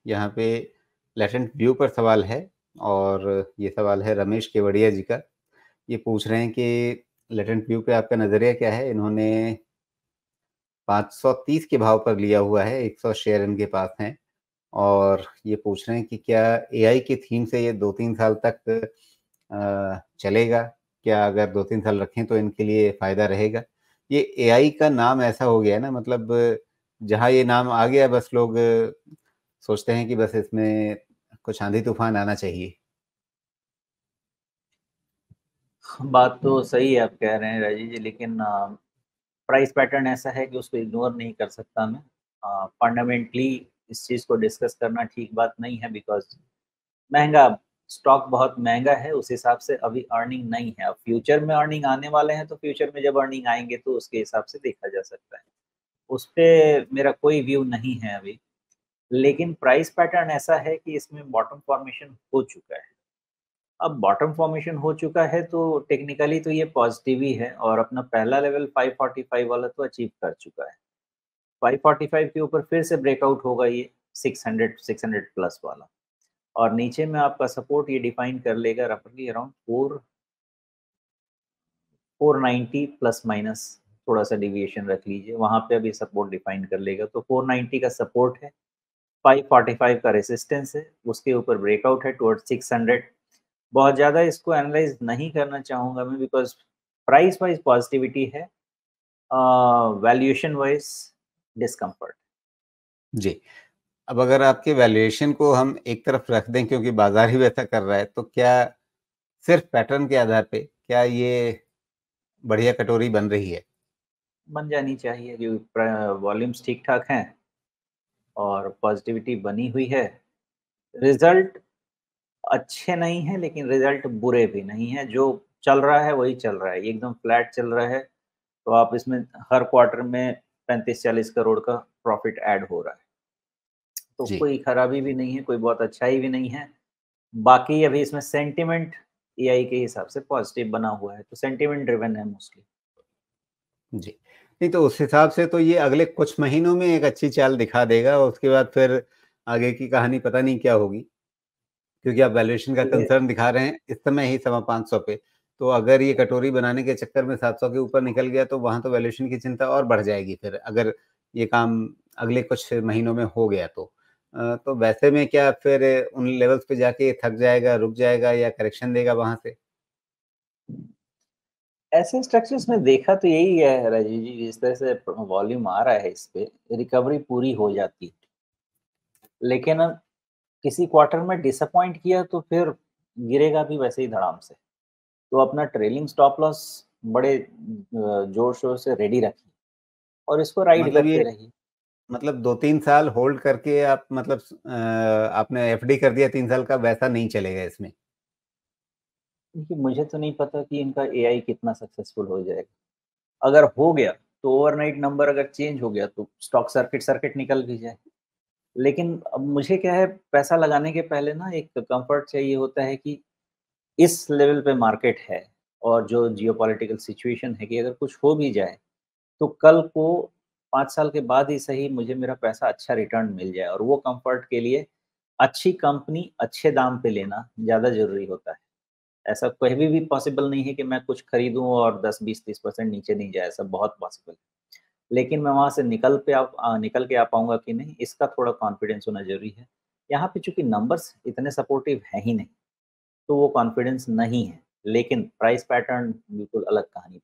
यहाँ पे latent view पर सवाल है और ये सवाल है रमेश केवड़िया जी का। ये पूछ रहे हैं कि लेटेंट व्यू पे आपका नज़रिया क्या है? इन्होंने 530 के भाव पर लिया हुआ है, 100 शेयर इनके पास हैं और ये पूछ रहे हैं कि क्या एआई की थीम से ये 2-3 साल तक चलेगा? क्या अगर 2-3 साल रखें तो इनके लिए फ़ायदा रहेगा? ये एआई का नाम ऐसा हो गया है ना, मतलब जहाँ ये नाम आ गया बस लोग सोचते हैं कि बस इसमें कुछ आंधी-तूफ़ान आना चाहिए। बात तो सही है आप कह रहे हैं राजीव जी, लेकिन प्राइस पैटर्न ऐसा है कि उसको इग्नोर नहीं कर सकता मैं। फंडामेंटली इस चीज़ को डिस्कस करना ठीक बात नहीं है, बिकॉज़ महँगा स्टॉक बहुत महँगा है, उस हिसाब से अभी अर्निंग नहीं है। अब फ्यूचर में अर्निंग आने वाले हैं, तो फ्यूचर में जब अर्निंग आएँगे तो उसके हिसाब से देखा जा सकता है। उसपे मेरा कोई व्यू नहीं है अभी, लेकिन प्राइस पैटर्न ऐसा है कि इसमें बॉटम फॉर्मेशन हो चुका है। अब बॉटम फॉर्मेशन हो चुका है तो टेक्निकली तो ये पॉजिटिव ही है और अपना पहला लेवल 545 वाला तो अचीव कर चुका है। 545 के ऊपर फिर से ब्रेकआउट होगा ये 600 प्लस वाला, और नीचे में आपका सपोर्ट ये डिफाइन कर लेगा रफली अराउंड 490 प्लस माइनस, थोड़ा सा डिविएशन रख लीजिए, वहाँ पे अभी सपोर्ट डिफाइन कर लेगा। तो 490 का सपोर्ट है, 545 का रेजिस्टेंस है, उसके ऊपर ब्रेकआउट है टुवर्ड्स 600। बहुत ज़्यादा इसको एनालाइज़ नहीं करना चाहूँगा मैं, बिकॉज़ प्राइस वाइज़ पॉज़िटिविटी है, वैल्यूएशन वाइज़ डिस्कम्फर्ट। जी। अब अगर आपके वैल्यूएशन को हम एक तरफ रख दें क्योंकि बाज़ार ही वैसा कर रहा है, तो क्या सिर्फ़ पैटर्न के आधार पे क्या ये बढ़िया कटोरी बन रही है? बन जानी चाहिए, जो वॉल्यूम्स ठीक-ठाक हैं और पॉज़िटिविटी बनी हुई है। रिज़ल्ट अच्छे नहीं हैं, लेकिन रिज़ल्ट बुरे भी नहीं हैं, जो चल रहा है वही चल रहा है, ये एकदम फ्लैट चल रहा है, तो आप इसमें हर क्वार्टर में 35-40 करोड़ का प्रॉफ़िट ऐड हो रहा है। तो जी। कोई खराबी भी नहीं है, कोई बहुत अच्छाई भी नहीं है। बाकी अभी इसमें सेंटिमेंट एआई के हिसाब से पॉज़िटिव बना हुआ है, तो सेंटिमेंट ड्रिवन है मोस्टली। जी। नहीं तो उस हिसाब से तो ये अगले कुछ महीनों में एक अच्छी चाल दिखा देगा और उसके बाद फिर आगे की कहानी पता नहीं क्या होगी। क्योंकि आप वैल्यूएशन का ये कंसर्न दिखा रहे हैं इस समय ही सवा 500 पे। तो अगर ये कटोरी बनाने के चक्कर में 700 के ऊपर निकल गया तो वहाँ तो वैल्यूएशन की चिंता और बढ़ जाएगी फिर अगर ये काम अगले कुछ महीनों में हो गया तो। तो वैसे में क्या फिर उन लेवल्स पे जाके थक जाएगा, रुक जाएगा या करेक्शन देगा वहाँ से? ऐसे स्ट्रक्चर्स में देखा तो यही है राजीव जी, जिस तरह से वॉल्यूम आ रहा है इस पे, रिकवरी पूरी हो जाती। लेकिन अब किसी क्वार्टर में डिसअपॉइंट किया तो फिर गिरेगा भी वैसे ही धड़ाम से। तो अपना ट्रेलिंग स्टॉप लॉस बड़े जोर-शोर से रेडी रखिए और इसको राइड मतलब करते ये रहिए। 2-3 साल होल्ड करके आप आपने एफडी कर दिया 3 साल का वैसा नहीं चलेगा इसमें? देखिए, मुझे तो नहीं पता कि इनका एआई कितना सक्सेसफुल हो जाएगा। अगर हो गया, तो ओवरनाइट नंबर अगर चेंज हो गया तो स्टॉक सर्किट सर्किट निकल भी जाए। लेकिन अब मुझे क्या है, पैसा लगाने के पहले ना एक कम्फर्ट चाहिए होता है कि इस लेवल पे मार्केट है और जो जियोपॉलिटिकल सिचुएशन है कि अगर कुछ हो भी जाए, तो कल को 5 साल के बाद ही सही मुझे मेरा पैसा अच्छा रिटर्न मिल जाए, और वो कम्फर्ट के लिए अच्छी कंपनी अच्छे दाम पे लेना ज़्यादा ज़रूरी होता है। ऐसा कभी भी पॉसिबल नहीं है कि मैं कुछ खरीदूँ और 10, 20, 30% नीचे नहीं जाए, ऐसा बहुत पॉसिबल है। लेकिन मैं वहाँ से निकल के आ पाऊँगा कि नहीं, इसका थोड़ा कॉन्फिडेंस होना ज़रूरी है। यहाँ पे चूँकि नंबर्स इतने सपोर्टिव हैं ही नहीं, तो वो कॉन्फिडेंस नहीं है। लेकिन प्राइस पैटर्न बिल्कुल अलग कहानी है।